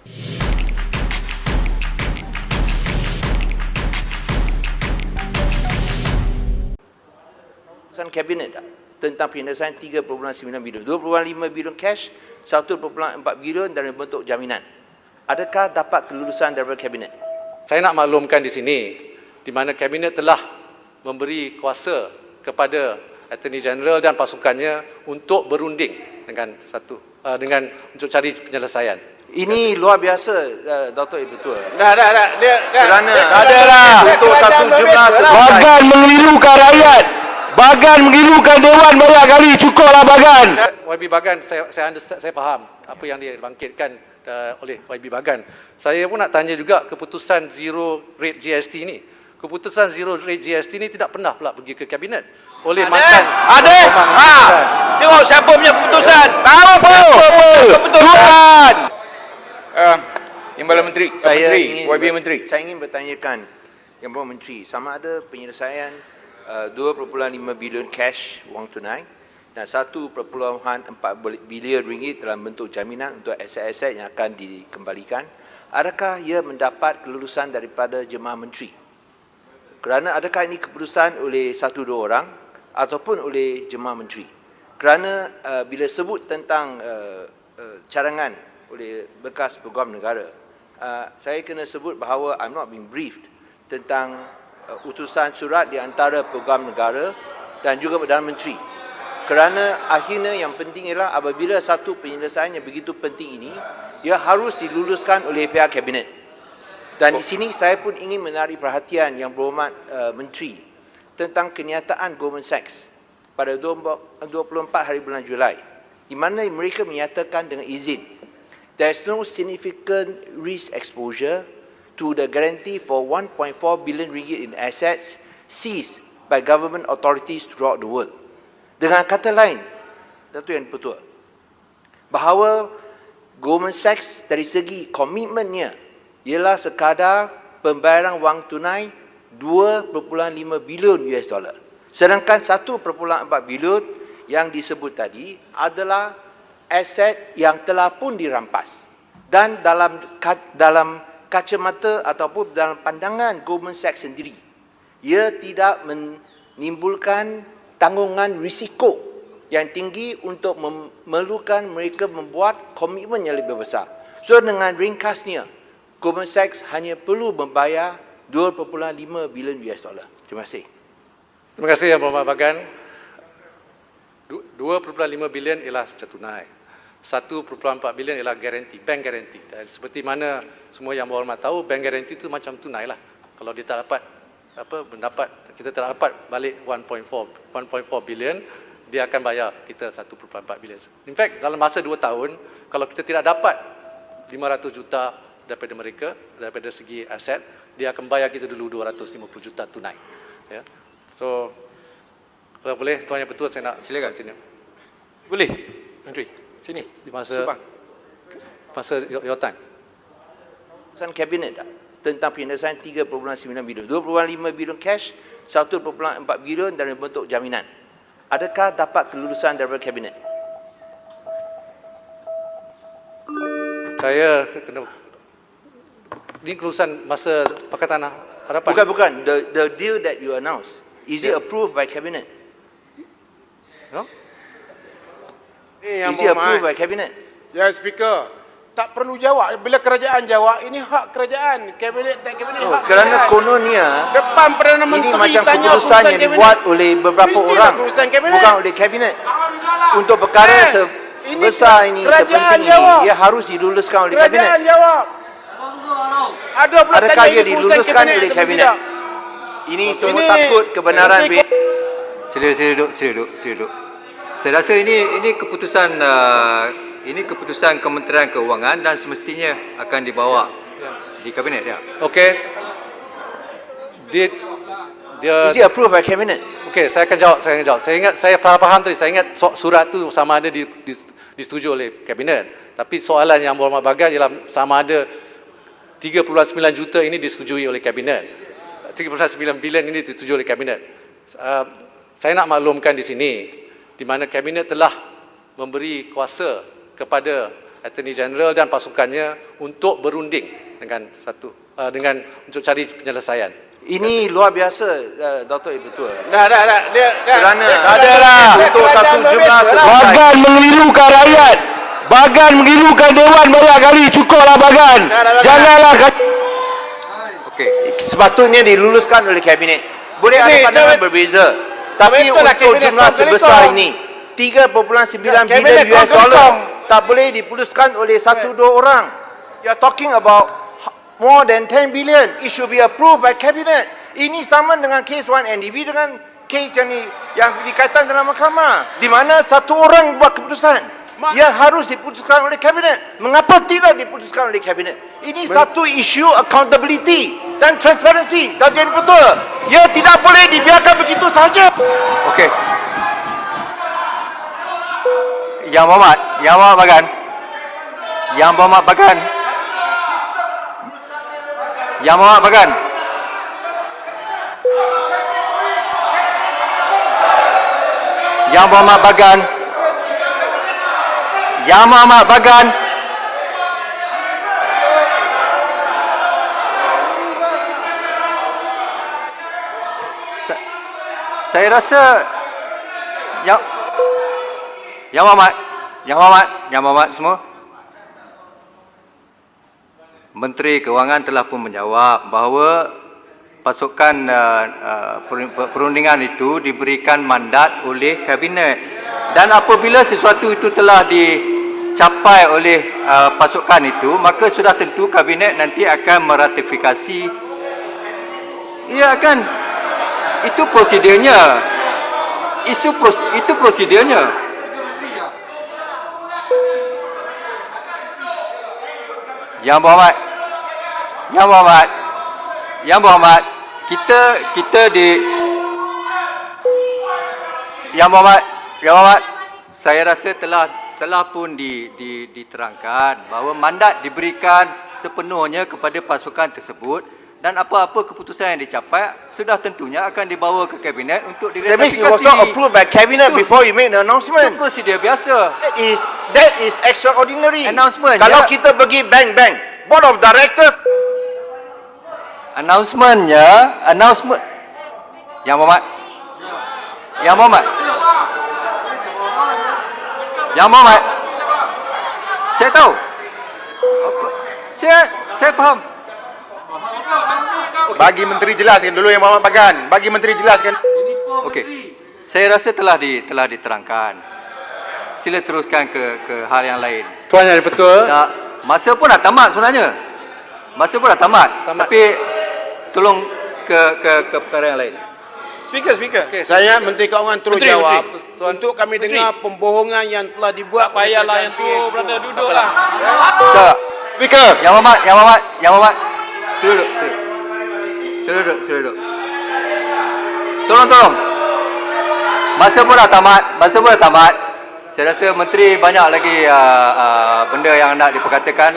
Keputusan Kabinet tentang penyelesaian 3.9 bilion, 2.5 bilion cash, 1.4 bilion dalam bentuk jaminan. Adakah dapat kelulusan daripada Kabinet? Saya nak maklumkan di sini, di mana Kabinet telah memberi kuasa kepada Attorney General dan pasukannya untuk berunding dengan untuk cari penyelesaian. Ini luar biasa, Dato' Ibu Ketua. Kerana adalah untuk satu jumlah Bagan mengelirukan rakyat. Bagan mengelirukan Dewan banyak kali. Cukuplah Bagan. YB Bagan, saya faham apa yang dibangkitkan oleh YB Bagan. Saya pun nak tanya juga keputusan zero rate GST ini. Keputusan zero rate GST ini tidak pernah pula pergi ke Kabinet oleh mantan. Tengok siapa punya keputusan. Tahu apa? Keputusan. Timbalan Menteri, YB Menteri. Saya ingin bertanyakan Yang Berhormat Menteri, sama ada penyelesaian 2.5 bilion cash wang tunai dan 1.4 bilion ringgit dalam bentuk jaminan untuk aset-aset yang akan dikembalikan. Adakah ia mendapat kelulusan daripada jemaah menteri? Kerana adakah ini keputusan oleh 1-2 orang ataupun oleh jemaah menteri? Kerana bila sebut tentang cadangan oleh bekas peguam negara, saya kena sebut bahawa I'm not being briefed tentang utusan surat di antara peguam negara dan juga Perdana Menteri. Kerana akhirnya yang penting ialah apabila satu penyelesaian yang begitu penting ini, ia harus diluluskan oleh pihak Kabinet. Dan di sini saya pun ingin menarik perhatian Yang Berhormat Menteri tentang kenyataan Goldman Sachs pada 24 hari bulan Julai, di mana mereka menyatakan dengan izin, there is no significant risk exposure to the guarantee for 1.4 billion ringgit in assets seized by government authorities throughout the world. Dengan kata lain, Datuk Yang Dipertua, bahawa Goldman Sachs dari segi komitmennya ialah sekadar pembayaran wang tunai 2.5 bilion US dollar. Sedangkan 1.4 bilion yang disebut tadi adalah aset yang telah pun dirampas. Dan dalam kacamata ataupun dalam pandangan Goldman Sachs sendiri, ia tidak menimbulkan tanggungan risiko yang tinggi untuk memerlukan mereka membuat komitmen yang lebih besar. So dengan ringkasnya, Goldman Sachs hanya perlu membayar 2.5 bilion US dollar. Terima kasih. Terima kasih Yang Berhormat Bagan. 2.5 bilion ialah secara tunai. 1.4 bilion ialah garanti, bank garanti. Dan seperti mana semua yang berhormat tahu, bank garanti itu macam tunai lah. Kalau dia tak dapat kita tak dapat balik 1.4 bilion, dia akan bayar kita 1.4 bilion. In fact, dalam masa 2 tahun, kalau kita tidak dapat 500 juta daripada mereka, daripada segi aset, dia akan bayar kita dulu 250 juta tunai. Ya. So, kalau boleh, Tuan Yang Bertua, saya nak silakan. Sini. Boleh. Menteri. Sini. Di masa your time. Keputusan Kabinet tentang penyelesaian 3.9 bilion, 2.5 bilion cash, 1.4 bilion dalam bentuk jaminan. Adakah dapat kelulusan daripada Kabinet? Saya kena... Ini kelulusan masa Pakatan Harapan? Bukan. The deal that you announced, is it approved by Cabinet? No? Is it approved by Cabinet? Ya, Speaker, tak perlu jawab. Bila kerajaan jawab, ini hak kerajaan. Kabinet tak kabinet, hak Kerana kerajaan. kononnya Depan Perdana Menteri ini macam tanya keputusan yang dibuat oleh beberapa Mestilah orang, keputusan Kabinet. bukan oleh Kabinet. Untuk perkara sebesar ini, sepenting ini, ia harus diluluskan oleh Kabinet. Kerajaan jawab. Adakah ia diluluskan oleh Kabinet? Ini semua takut kebenaran. Sila duduk. Saya rasa ini keputusan Kementerian Keuangan dan semestinya akan dibawa di Kabinet. Ya. Okey. Is it approved by Cabinet? Okey, saya akan jawab. Saya ingat, saya faham tadi. Saya ingat surat tu sama ada disetujui oleh Kabinet. Tapi soalan Yang Berhormat Bagan ialah sama ada 3.9 juta ini disetujui oleh Kabinet. 3.9 bilion ini disetujui oleh Kabinet. Saya nak maklumkan di sini, di mana Kabinet telah memberi kuasa kepada Attorney General dan pasukannya untuk berunding dengan untuk cari penyelesaian. Ini luar biasa, Dr. Betul. Dah. Kerana Adalah untuk satu jumlah selesai. Bagan mengelirukan rakyat. Bagan mengelirukan Dewan banyak kali. Cukuplah Bagan. Janganlah Okey. Sepatutnya diluluskan oleh Kabinet. Boleh ada Kabinet, pandangan Kabinet. berbeza. Tapi Betul lah, untuk Kabinet jumlah Kong sebesar Kong. ini, 3.9 Kabinet bilion US Kong dollar Kong. tak boleh dipuluskan oleh 1-2 orang. You are talking about more than 10 billion. It should be approved by Cabinet. Ini sama dengan kes 1NDB dengan kes yang dikaitkan dalam mahkamah. Di mana satu orang buat keputusan. Ia harus diputuskan oleh Kabinet. Mengapa tidak diputuskan oleh Kabinet? Ini satu isu accountability dan transparancy. Dan jadi betul. Ia tidak boleh dibiarkan begitu sahaja. Okey. Yang Berhormat Bagan. Yang Berhormat Bagan. Yang Berhormat Bagan. Yang Berhormat Bagan. Yang Berhormat Bagan. Saya rasa Yang Berhormat semua. Menteri Kewangan telah pun menjawab bahawa pasukan perundingan itu diberikan mandat oleh Kabinet. Dan apabila sesuatu itu telah dicapai oleh pasukan itu, maka sudah tentu Kabinet nanti akan meratifikasi. Ia akan, itu prosedurnya. Itu prosedurnya. Yang Berhormat, kita di Yang Berhormat, saya rasa telah pun diterangkan bahawa mandat diberikan sepenuhnya kepada pasukan tersebut dan apa-apa keputusan yang dicapai sudah tentunya akan dibawa ke Kabinet untuk That means diratifikasi. it was not approved by Cabinet Itu- before you make the Itu announcement. prosedur biasa. That is extraordinary. Announcement, Kalau ya. kita pergi bank, Board of Directors Announcement. Yang Berhormat. Saya tahu. Of course. Saya faham. Bagi menteri jelaskan dulu Yang Berhormat Bagan. Bagi menteri jelaskan. Okey. Saya rasa telah diterangkan. Sila teruskan ke hal yang lain. Tuan Yang Betul. Masa pun dah tamat sebenarnya. Tapi tolong ke perkara yang lain. Speaker. Saya Menteri Keuangan terus Menteri, jawab. Menteri. Untuk kami dengar pembohongan yang telah dibuat. Tak payahlah yang tu, berada duduklah. Tak. Speaker. Yang Berhormat. Sila duduk. Tolong. Masa pun dah tamat. Saya rasa menteri banyak lagi benda yang nak diperkatakan.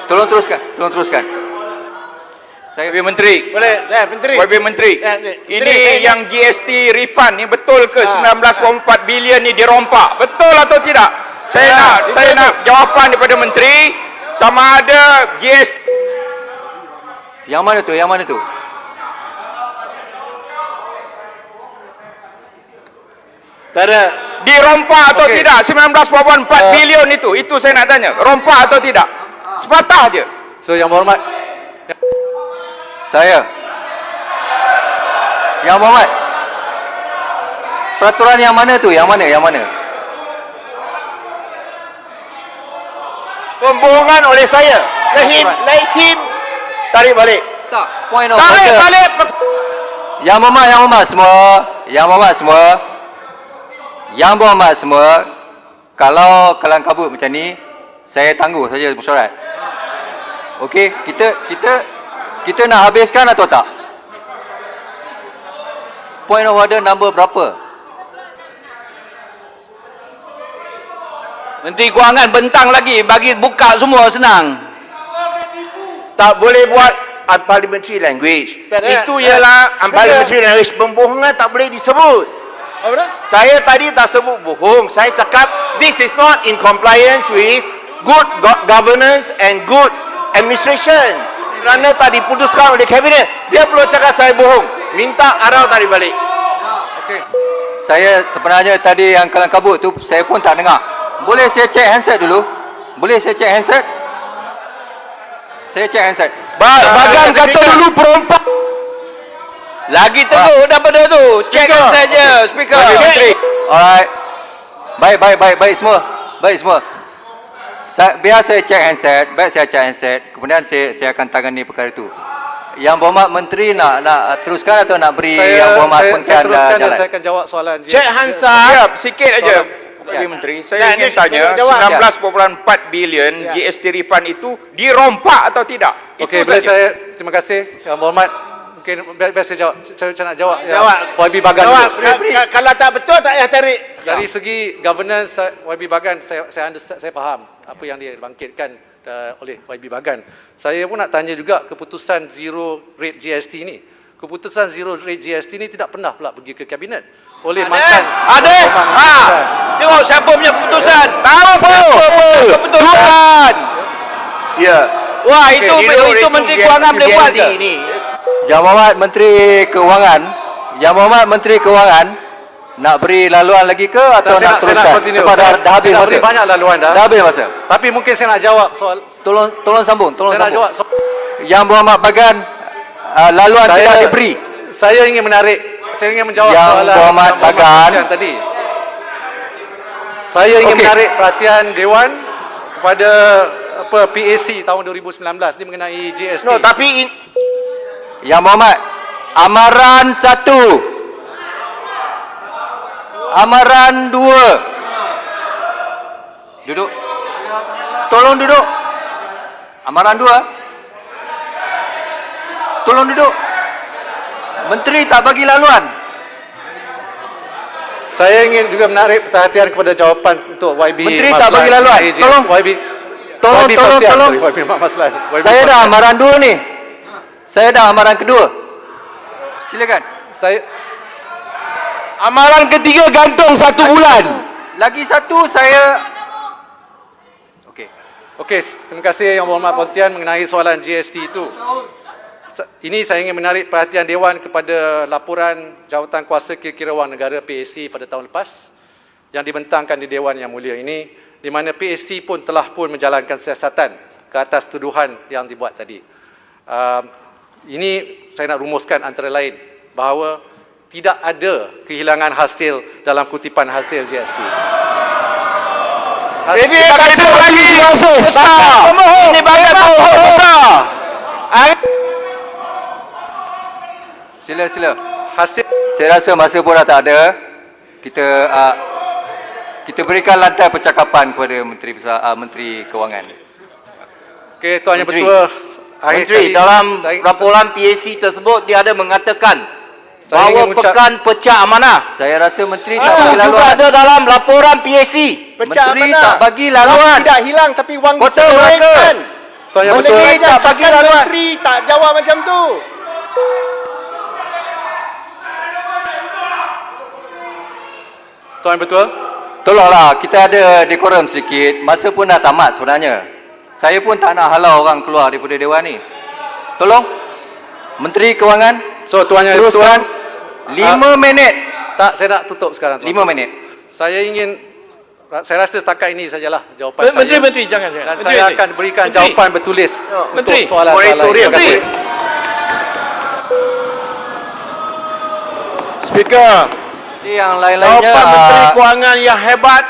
Tolong teruskan. Saya Wabil Menteri. Boleh. Menteri. Wabil Menteri. Ini yang GST refund ni betul ke 19.4 bilion ni dirompak? Betul atau tidak? Saya nak jawapan daripada Menteri sama ada GST Yang mana tu? Tak ada. dirompak atau Okey. tidak 19.4 bilion itu saya nak tanya, rompak atau tidak? Sepatah je. So Yang Berhormat, Saya. Yang Berhormat. Peraturan yang mana tu? Yang mana? pembohongan oleh saya. Let him tarik balik. Tak. Point of Tarik order. balik. Yang Berhormat semua. Kalau kelang kabut macam ni, saya tangguh saja mesyuarat. Okey, kita nak habiskan atau tak? Point of order number berapa? Menteri Kewangan bentang lagi, bagi buka semua senang. Tak boleh buat unparliamentary language. Tak ada. Itu ialah unparliamentary language. Pembohongan tak boleh disebut. Apa dah? Saya tadi tak sebut bohong. Saya cakap this is not in compliance with good governance and good administration. Kerana tak diputuskan oleh kabinet, dia perlu cakap saya bohong. Minta arau tarik balik. Okey. Saya sebenarnya tadi yang kalang kabut tu saya pun tak dengar. Boleh saya cek handset dulu? Boleh saya cek handset? Saya cek handset. Bagan kata dulu perompak. Lagi teguh daripada tu. Cekkan saja, speaker. Alright. Baik semua. Baik semua. Biar saya cek handset, kemudian saya akan tangani perkara itu. Yang Berhormat Menteri nak teruskan atau nak beri Yang Berhormat saya Penkan teruskan dan jalan? saya akan jawab soalan Cik Hansa. Ya, sikit aja. Pak Menteri, saya ingin tanya 19.4 bilion GST refund itu dirompak atau tidak? Okey, boleh saya terima kasih Yang Berhormat. Mungkin biar saya jawab. Saya nak jawab. Jawab. YB Bagan. Jawab. dulu. Kalau tak betul tak payah tarik. Dari segi governance YB Bagan, saya understand, saya faham apa yang dibangkitkan oleh YB Bagan. Saya pun nak tanya juga keputusan zero rate GST ni. Keputusan zero rate GST ni tidak pernah pula pergi ke kabinet oleh mantan. Ada. Tengok siapa punya keputusan. Tahu apa? Keputusan. Ya. Wah, itu Menteri Kewangan boleh buat ke? Yang Berhormat Menteri Kewangan nak beri laluan lagi ke atau Saya nak nak teruskan? continue. Sebab dah habis Saya nak masa. beri banyak laluan dah. Dah habis masa. Tapi mungkin saya nak jawab soal. Tolong sambung. Saya nak jawab soal. Yang Berhormat Bagan laluan tidak diberi. Saya ingin menarik. Saya ingin menjawab Yang soalan Berhormat Bagan Bagan tadi. Saya ingin menarik perhatian Dewan kepada PAC tahun 2019 ni mengenai GST. No, tapi Yang Berhormat, amaran 1, amaran 2. Duduk. Tolong duduk. Amaran 2. Tolong duduk. Menteri tak bagi laluan. Saya ingin juga menarik perhatian kepada jawapan untuk YB. Menteri tak bagi laluan. Tolong. YB. Tolong. YB Maslan. Saya dah amaran 2 ni. Saya dah amaran kedua. Silakan. Saya Amaran ketiga gantung 1 bulan. Lagi satu saya. Okey. Okey, terima kasih Yang Berhormat Pontian mengenai soalan GST itu. Ini saya ingin menarik perhatian Dewan kepada laporan Jawatan Kuasa Kira-kira Wang Negara PAC pada tahun lepas yang dibentangkan di Dewan Yang Mulia ini, di mana PAC pun telah menjalankan siasatan ke atas tuduhan yang dibuat tadi. Ini saya nak rumuskan antara lain bahawa tidak ada kehilangan hasil dalam kutipan hasil GST. Ini kasih lagi besar. Ini banyak bohong besar. Sila. Hasil Saya rasa masa pun dah tak ada. Kita berikan lantai percakapan kepada Menteri Kewangan. Okey, Tuan Yang Menteri. Bertua. Menteri, dalam laporan PAC tersebut dia ada mengatakan bahawa pekan pecah amanah. Saya rasa Menteri tak bagi Juga laluan. ada dalam laporan PAC. Menteri tak bagi laluan. Tidak hilang tapi wang Kota diselewengkan. Tuan Yang Menteri Bertua. tak bagi laluan. Menteri tak jawab macam tu. Tuan Yang Bertua. Tolonglah, kita ada dekorum sedikit. Masa pun dah tamat sebenarnya. Saya pun tak nak halau orang keluar daripada Dewan ni. Tolong. Menteri Kewangan. So Tuan Yang Bertua. Teruskan. 5 minit. Tak, saya nak tutup sekarang. 5 minit. Saya rasa setakat ini sajalah jawapan saya. Menteri jangan. Dan saya akan berikan jawapan bertulis untuk Menteri. soalan-soalan. Moratorium. Terima kasih. Speaker. Ini yang lain-lainnya. Jawapan Menteri Kewangan yang hebat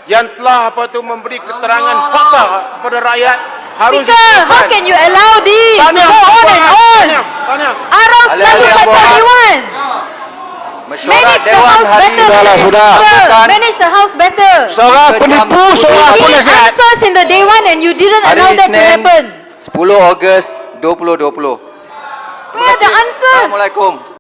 yang telah memberi keterangan fakta kepada rakyat harus Speaker, how can you allow this to go on and on? Arang selalu Yang baca Berhormat. Dewan. Mesyuarat Manage the Dewan house hari better. Sudahlah, sudah. Speaker, manage the house better. Seorang penipu, seorang We need polis. answers in the Dewan and you didn't Hari allow that to Isnin, happen. 10 Ogos 2020. Where are the answers? Assalamualaikum.